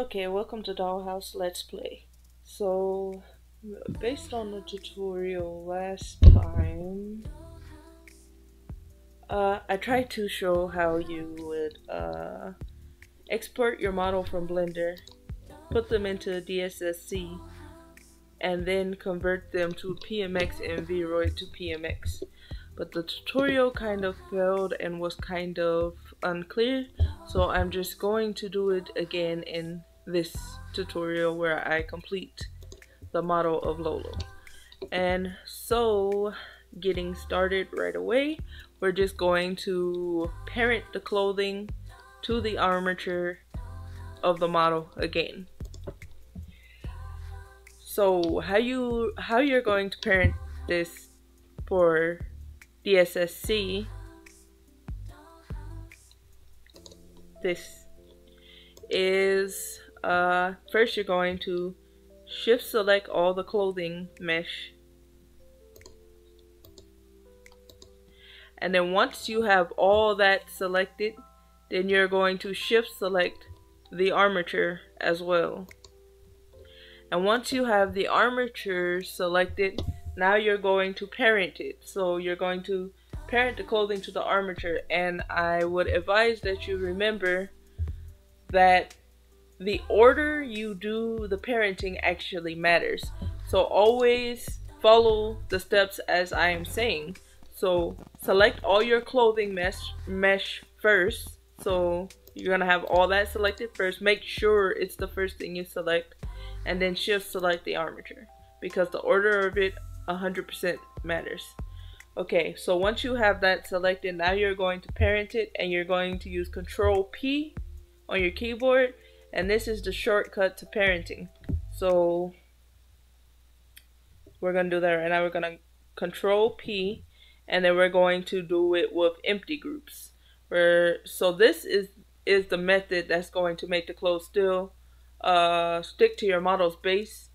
Okay, welcome to DollHouse Let's Play. So, based on the tutorial last time, I tried to show how you would export your model from Blender, put them into DSSC, and then convert them to PMX and VRoid to PMX. But the tutorial kind of failed and was kind of unclear, so I'm just going to do it again in this tutorial where I complete the model of Lolo. And so, getting started right away, we're just going to parent the clothing to the armature of the model again. So how you're going to parent this for DSSC, this is first you're going to shift select all the clothing mesh, and then once you have all that selected, then you're going to shift select the armature as well. And once you have the armature selected, now you're going to parent it. So you're going to parent the clothing to the armature, and I would advise that you remember that the order you do the parenting actually matters. So always follow the steps as I am saying. So select all your clothing mesh first. So you're gonna have all that selected first. Make sure it's the first thing you select, and then shift select the armature, because the order of it 100% matters. Okay, so once you have that selected, now you're going to parent it, and you're going to use Control P on your keyboard, and this is the shortcut to parenting. So we're gonna do that right now. We're gonna Control P, and then we're going to do it with empty groups. So this is the method that's going to make the clothes still stick to your model's base,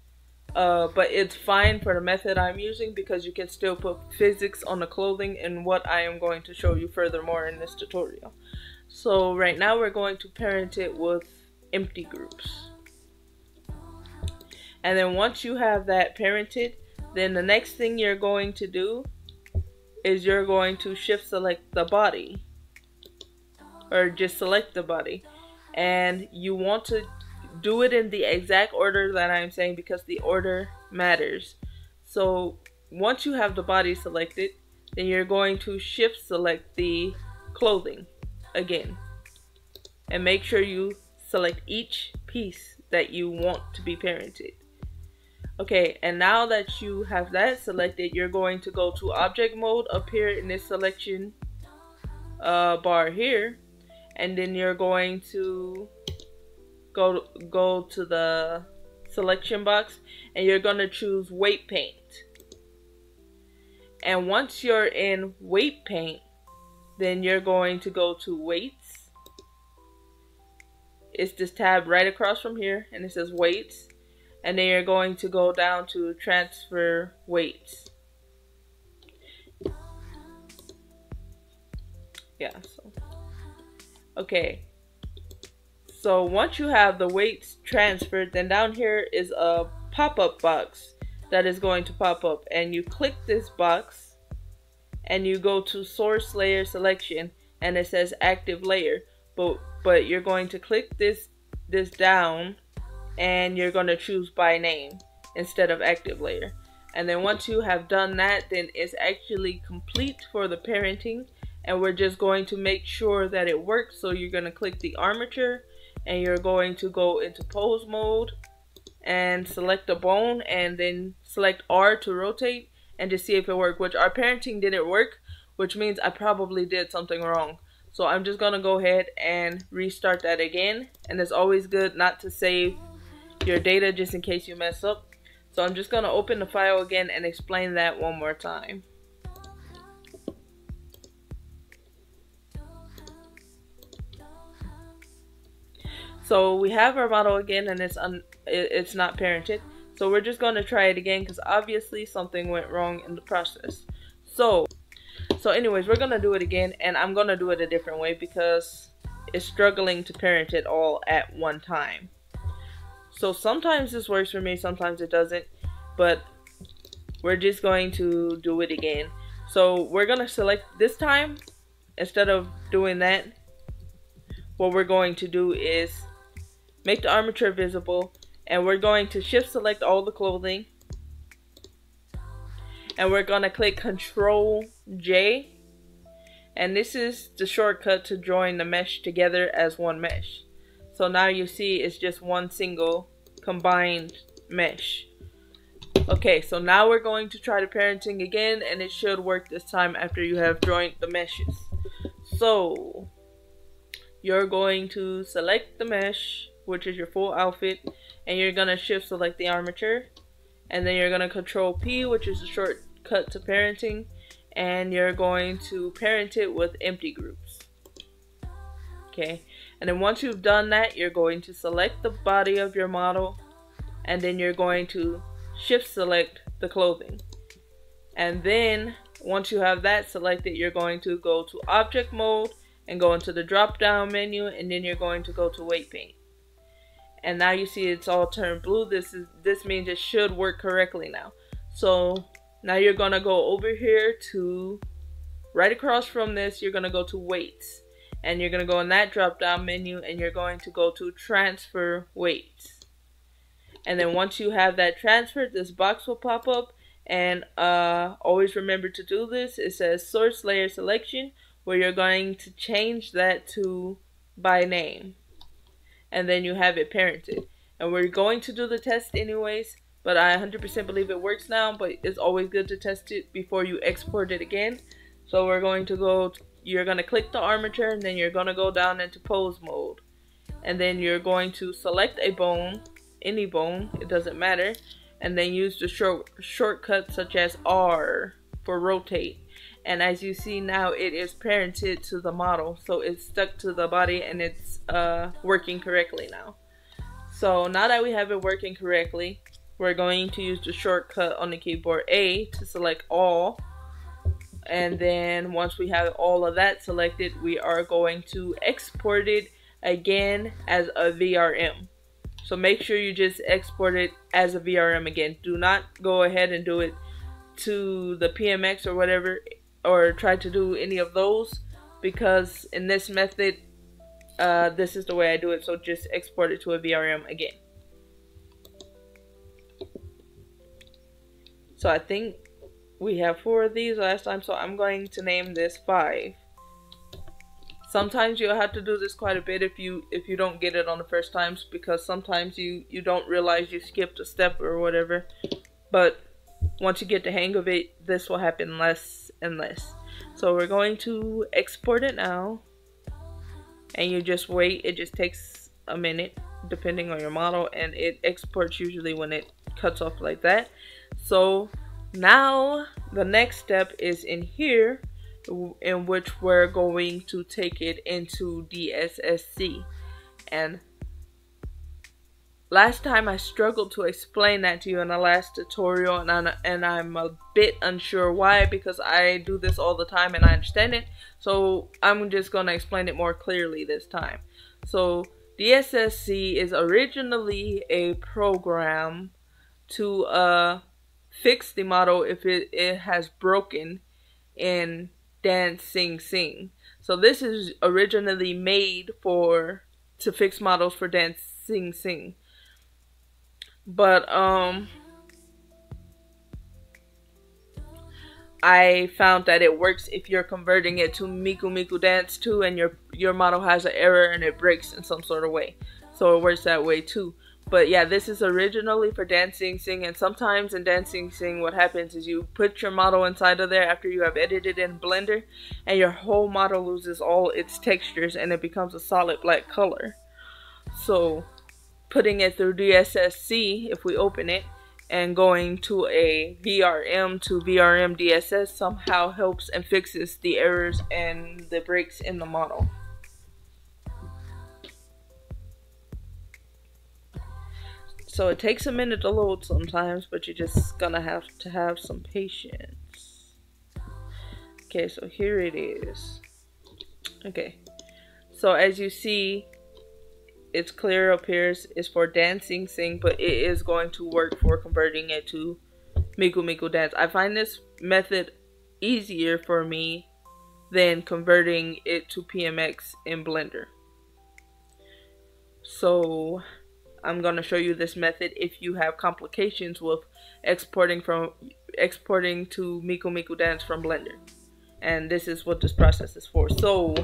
but it's fine for the method I'm using because you can still put physics on the clothing, and what I am going to show you furthermore in this tutorial. So right now we're going to parent it with empty groups, and then once you have that parented, then the next thing you're going to do is you're going to shift select the body, or just select the body, and you want to do it in the exact order that I'm saying because the order matters. So once you have the body selected, then you're going to shift select the clothing again, and make sure you select each piece that you want to be parented. Okay, and now that you have that selected, you're going to go to object mode up here in this selection bar here, and then you're going to go to the selection box, and you're going to choose weight paint. And once you're in weight paint, then you're going to go to weights. It's this tab right across from here, and it says weights, and then you're going to go down to transfer weights. Yeah, so okay, so once you have the weights transferred, then down here is a pop-up box that is going to pop up, and you click this box and you go to source layer selection, and it says active layer, but you're going to click this down, and you're going to choose by name instead of active layer. And then once you have done that, then it's actually complete for the parenting, and we're just going to make sure that it works. So you're going to click the armature, and you're going to go into pose mode and select the bone, and then select R to rotate, and to see if it worked, which our parenting didn't work, which means I probably did something wrong. So I'm just gonna go ahead and restart that again, and it's always good not to save your data just in case you mess up. So I'm just gonna open the file again and explain that one more time. So we have our model again, and it's not parented. So we're just going to try it again because obviously something went wrong in the process. So anyways, we're going to do it again, and I'm going to do it a different way because it's struggling to parent it all at one time. So sometimes this works for me, sometimes it doesn't, but we're just going to do it again. So we're going to select this time. Instead of doing that, what we're going to do is make the armature visible, and we're going to shift select all the clothing, and we're going to click Control J, and this is the shortcut to join the mesh together as one mesh. So now you see it's just one single combined mesh. Okay, so now we're going to try the parenting again, and it should work this time after you have joined the meshes. So you're going to select the mesh, which is your full outfit, and you're going to shift select the armature, and then you're going to Control P, which is a shortcut to parenting, and you're going to parent it with empty groups. Okay, and then once you've done that, you're going to select the body of your model, and then you're going to shift select the clothing. And then once you have that selected, you're going to go to object mode and go into the drop down menu, and then you're going to go to weight paint. And now you see it's all turned blue. This means it should work correctly now. So now you're gonna go over here to right across from this, you're gonna go to weights, and you're gonna go in that drop down menu, and you're going to go to transfer weights. And then once you have that transferred, this box will pop up, and always remember to do this. It says source layer selection, where you're going to change that to by name, and then you have it parented. And we're going to do the test anyways, but I 100% believe it works now, but it's always good to test it before you export it again. So we're going to go, you're going to click the armature, and then you're going to go down into pose mode, and then you're going to select a bone, any bone, it doesn't matter, and then use the shortcut such as R for rotate. And as you see now, it is parented to the model, so it's stuck to the body, and it's working correctly now. So now that we have it working correctly, we're going to use the shortcut on the keyboard A to select all, and then once we have all of that selected, we are going to export it again as a VRM. So make sure you just export it as a VRM again. Do not go ahead and do it to the PMX or whatever, or try to do any of those, because in this method, this is the way I do it. So just export it to a VRM again. So I think we have 4 of these last time, so I'm going to name this 5. Sometimes you'll have to do this quite a bit if you don't get it on the first times, because sometimes you don't realize you skipped a step or whatever. But once you get the hang of it, this will happen less and less. So we're going to export it now, and you just wait. It just takes a minute depending on your model, and it exports usually when it cuts off like that. So now the next step is in here, in which we're going to take it into DSSC. And last time I struggled to explain that to you in the last tutorial, and I'm a bit unsure why, because I do this all the time and I understand it. So I'm just going to explain it more clearly this time. So DSSC is originally a program to fix the model if it has broken in Dance Sing Sing. So this is originally made to fix models for Dance Sing Sing. But I found that it works if you're converting it to Miku Miku Dance 2 and your model has an error and it breaks in some sort of way. So it works that way too. But yeah, this is originally for Dance Sing Sing, and sometimes in Dance Sing Sing what happens is you put your model inside of there after you have edited in Blender, and your whole model loses all its textures and it becomes a solid black color. So putting it through DSSC, if we open it, and going to a VRM to VRM DSS somehow helps and fixes the errors and the breaks in the model. So it takes a minute to load sometimes, but you're just gonna have to have some patience. Okay, so here it is. Okay, so as you see, it's clear up here is for dancing sing, but it is going to work for converting it to Miku Miku Dance. I find this method easier for me than converting it to PMX in Blender. So I'm gonna show you this method if you have complications with exporting to Miku Miku Dance from Blender. And this is what this process is for. So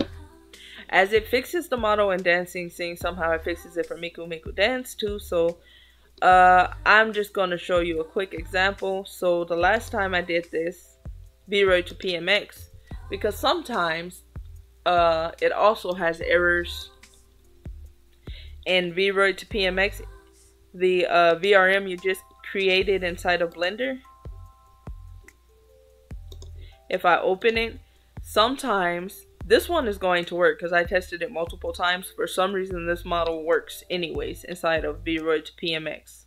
as it fixes the model in Dancing Sing, somehow it fixes it for Miku Miku Dance too. So I'm just gonna show you a quick example. So the last time I did this, VRoid to PMX, because sometimes it also has errors in VRoid to PMX. The VRM you just created inside of Blender, if I open it, sometimes this one is going to work because I tested it multiple times. For some reason this model works anyways inside of VRoid to PMX.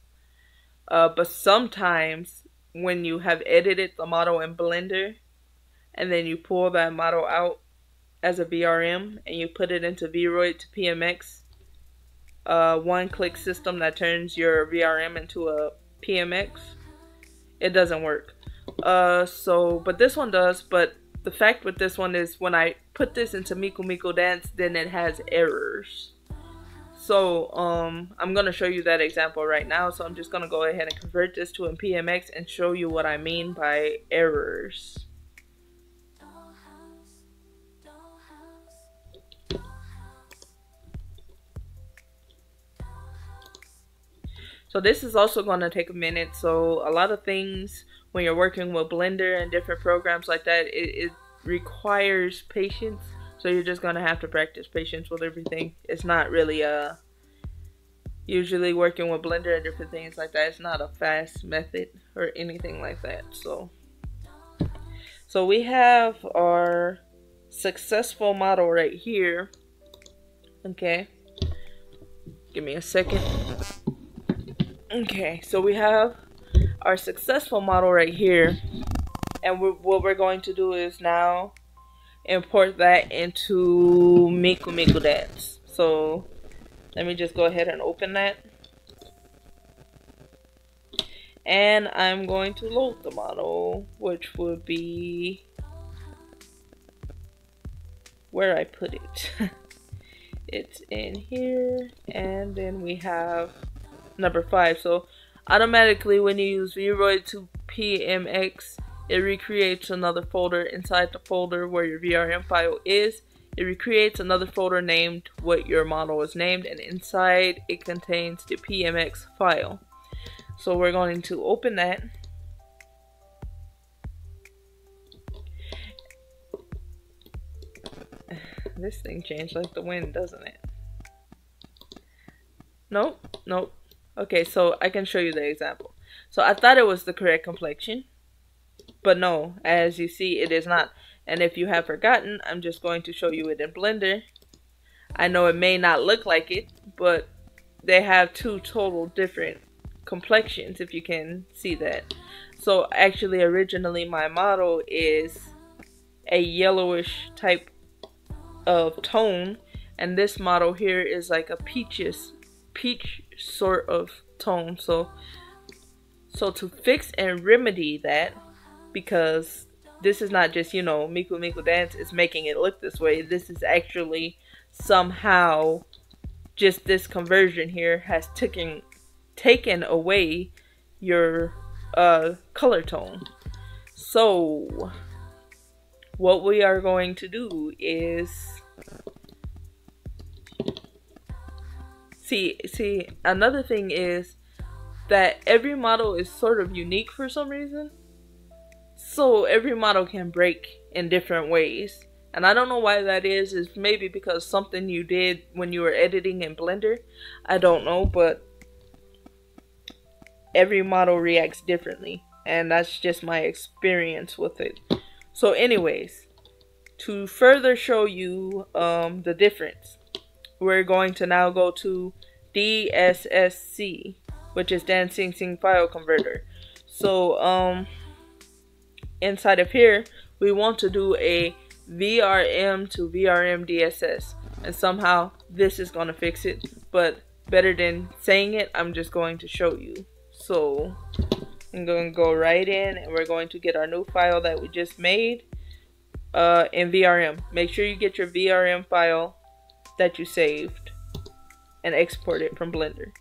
But sometimes when you have edited the model in Blender and then you pull that model out as a VRM and you put it into VRoid to PMX, one-click system that turns your VRM into a PMX, it doesn't work. But this one does. But the fact with this one is when I put this into Miku Miku Dance, then it has errors. So I'm gonna show you that example right now. So I'm just gonna go ahead and convert this to a PMX and show you what I mean by errors. So this is also going to take a minute. So a lot of things when you're working with Blender and different programs like that, it requires patience. So you're just going to have to practice patience with everything. It's not really usually working with Blender and different things like that, it's not a fast method or anything like that. So we have our successful model right here. Okay, give me a second. Okay, so we have our successful model right here, and what we're going to do is now import that into Miku Miku Dance. So let me just go ahead and open that, and I'm going to load the model, which would be where I put it. It's in here, and then we have number 5. So automatically when you use VRoid to PMX, it recreates another folder inside the folder where your VRM file is. It recreates another folder named what your model is named, and inside it contains the PMX file. So we're going to open that. This thing changed like the wind, doesn't it? Nope, nope. Okay, so I can show you the example. So I thought it was the correct complexion, but no, as you see, it is not. And if you have forgotten, I'm just going to show you it in Blender. I know it may not look like it, but they have two total different complexions, if you can see that. So actually, originally my model is a yellowish type of tone, and this model here is like a peach sort of tone. So to fix and remedy that, because this is not just, you know, Miku Miku Dance is making it look this way, this is actually somehow just this conversion here has taken away your color tone. So what we are going to do is see another thing is that every model is sort of unique for some reason. So every model can break in different ways, and I don't know why that is. It's maybe because something you did when you were editing in Blender, I don't know, but every model reacts differently, and that's just my experience with it. So anyways, to further show you the difference, we're going to now go to DSSC, which is Dancing Sing File Converter. So inside of here, we want to do a VRM to VRM DSS. and somehow this is gonna fix it. But better than saying it, I'm just going to show you. So I'm going to go right in, and we're going to get our new file that we just made in VRM. Make sure you get your VRM file that you saved and export it from Blender.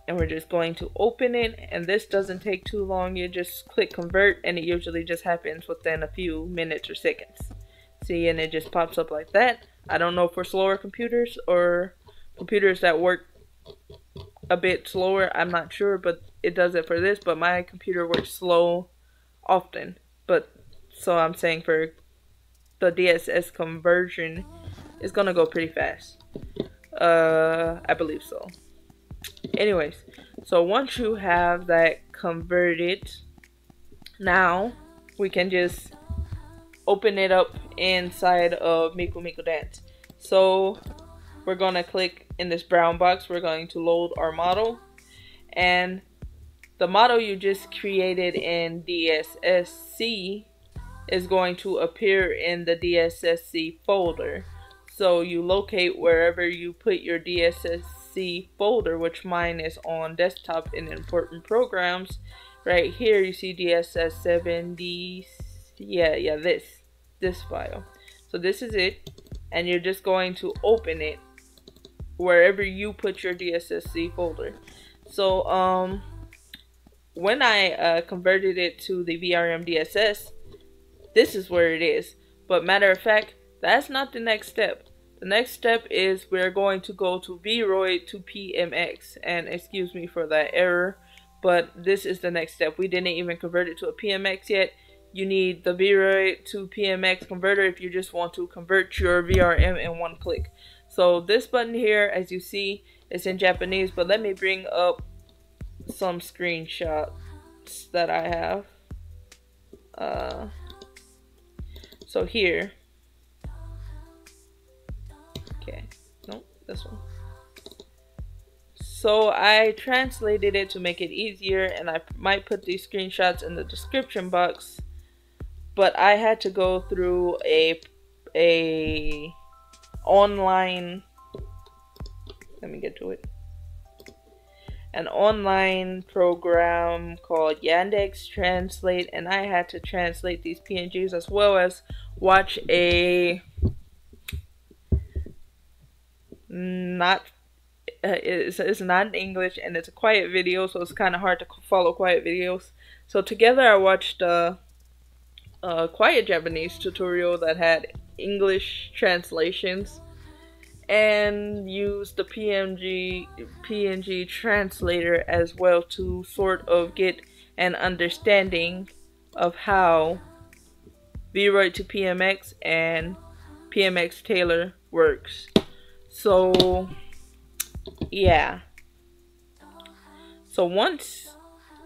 And we're just going to open it, and this doesn't take too long. You just click convert, and it usually just happens within a few minutes or seconds. See, and it just pops up like that. I don't know for slower computers or computers that work a bit slower, I'm not sure, but it does it for this. But my computer works slow often, but so I'm saying for the DSS conversion, it's gonna go pretty fast. I believe so. Anyways, so once you have that converted, now we can just open it up inside of Miku Miku Dance. So we're gonna click in this brown box. We're going to load our model, and the model you just created in DSSC is going to appear in the DSSC folder. So you locate wherever you put your DSSC folder, which mine is on desktop in important programs. Right here you see DSS7D, this file. So this is it, and you're just going to open it wherever you put your DSSC folder. So when I converted it to the VRM DSS, this is where it is. But matter of fact, that's not the next step. The next step is we're going to go to VROID to PMX, and excuse me for that error, but this is the next step. We didn't even convert it to a PMX yet. You need the VROID to PMX converter if you just want to convert your VRM in one click. So this button here, as you see, is in Japanese, but let me bring up some screenshots that I have. So here, okay, no, this one. So I translated it to make it easier, and I might put these screenshots in the description box, but I had to go through a online, let me get to it, an online program called Yandex Translate, and I had to translate these PNGs as well as watch a it's not in English, and it's a quiet video, so it's kind of hard to follow quiet videos. So together I watched a quiet Japanese tutorial that had English translations, and used the PNG translator as well to sort of get an understanding of how VROID to PMX and PMX Tailor works. So yeah, so once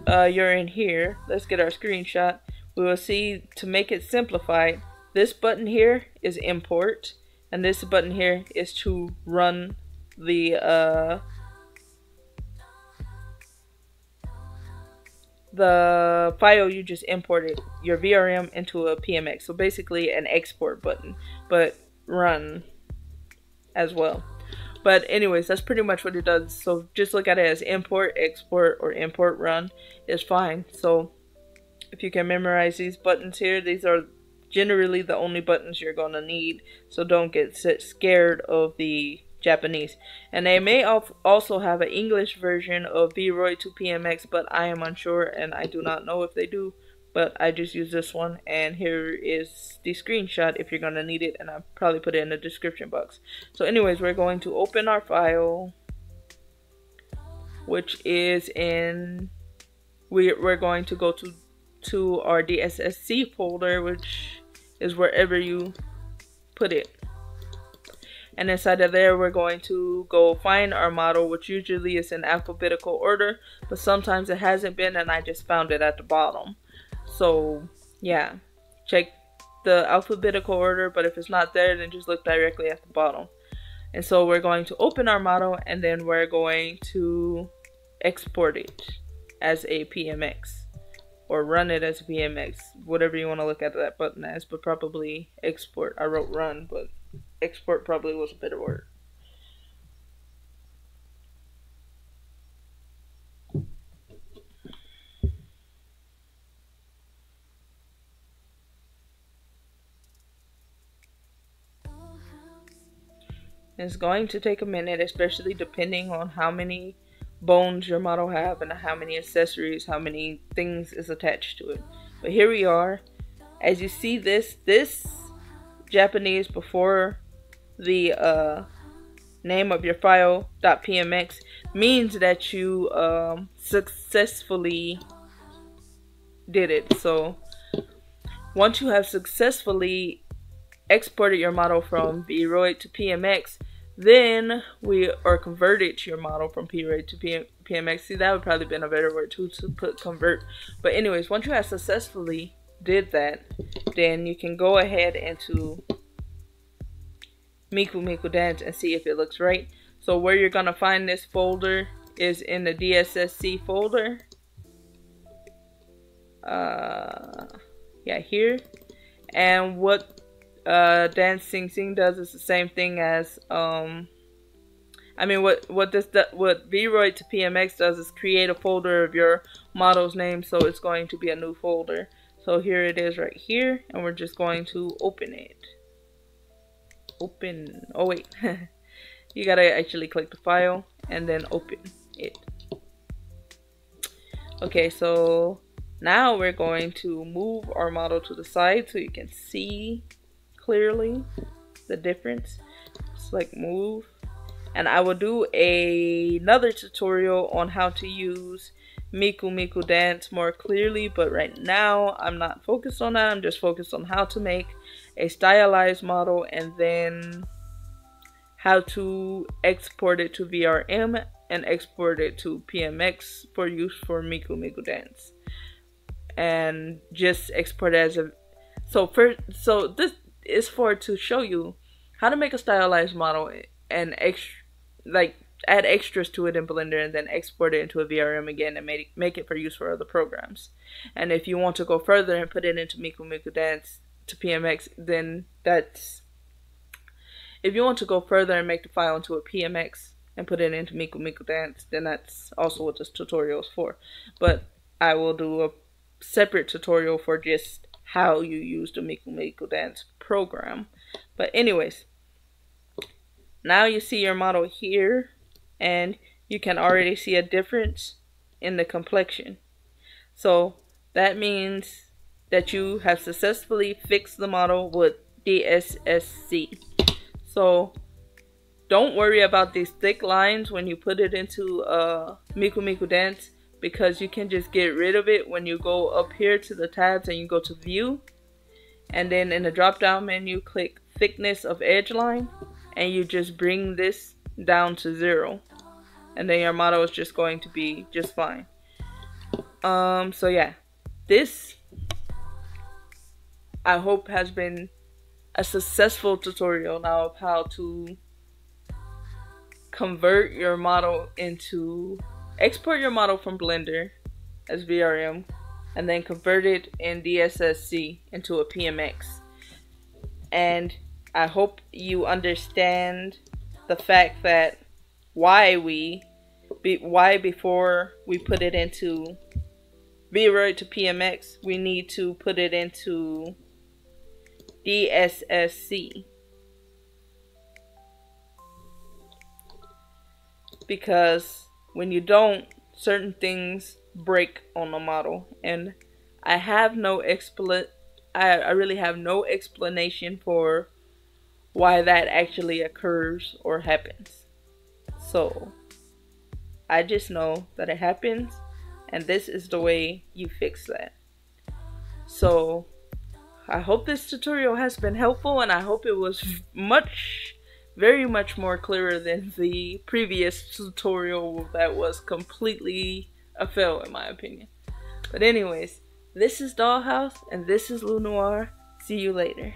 you're in here, let's get our screenshot. We will see, to make it simplified, this button here is import, and this button here is to run the file you just imported, your VRM, into a PMX. So basically an export button, but run as well. But anyways, that's pretty much what it does. So just look at it as import, export, or import, run is fine. So if you can memorize these buttons here, these are generally the only buttons you're gonna need, so don't get scared of the Japanese. And they may also have an English version of VROID to PMX, but I am unsure, and I do not know if they do, but I just use this one, and here is the screenshot if you're gonna need it, and I'll probably put it in the description box. So anyways, we're going to open our file, which is in, we're going to go to our DSSC folder, which is wherever you put it, and inside of there we're going to go find our model, which usually is in alphabetical order, but sometimes it hasn't been, and I just found it at the bottom. So yeah, check the alphabetical order, but if it's not there, then just look directly at the bottom. And so we're going to open our model, and then we're going to export it as a PMX, or run it as a PMX, whatever you want to look at that button as, but probably export. I wrote run, but export probably was a better word. It's going to take a minute, especially depending on how many bones your model have and how many accessories, how many things is attached to it. But here we are. As you see, this Japanese before the name of your file .pmx means that you successfully did it. So once you have successfully exported your model from VRoid to PMX, then or converted your model from VRoid to PMX. See, that would probably been a better word too, to put convert. But anyways, once you have successfully did that, then you can go ahead into Miku Dance and see if it looks right. So where you're gonna find this folder is in the DSSC folder. Yeah, here. And what Dance Sing Sing does is the same thing as I mean what VRoid to PMX does is create a folder of your model's name, so it's going to be a new folder. So here it is right here, and we're just going to open it. Open. Oh wait, you gotta actually click the file and then open it. Okay, so now we're going to move our model to the side so you can see clearly the difference. Just like move, and I will do another tutorial on how to use Miku Dance more clearly, but right now I'm not focused on that. I'm just focused on how to make a stylized model and then how to export it to VRM and export it to PMX for use for Miku Dance, and just export it as a so this is to show you how to make a stylized model and add extras to it in Blender and then export it into a VRM again and make it for use for other programs. And if you want to go further and put it into Miku Dance to PMX, then that's, if you want to go further and make the file into a PMX and put it into Miku Dance, then that's also what this tutorial is for. But I will do a separate tutorial for just how you use the Miku Dance program. But anyways, now you see your model here, and you can already see a difference in the complexion. So that means that you have successfully fixed the model with DSSC. So don't worry about these thick lines when you put it into Miku Dance, because you can just get rid of it when you go up here to the tabs and you go to view, and then in the drop down menu click thickness of edge line, and you just bring this down to 0, and then your model is just going to be just fine. So yeah, this I hope has been a successful tutorial now of how to convert your model into, export your model from Blender as VRM and then convert it in DSSC into a PMX. And I hope you understand the fact that why before we put it into VRoid to PMX, we need to put it into DSSC, because when you don't, certain things break on the model, and I really have no explanation for why that actually occurs or happens. So I just know that it happens, and this is the way you fix that. So I hope this tutorial has been helpful, and I hope it was very much more clearer than the previous tutorial that was completely a fail in my opinion. But anyways, this is DollHouse and this is LuNoir. See you later.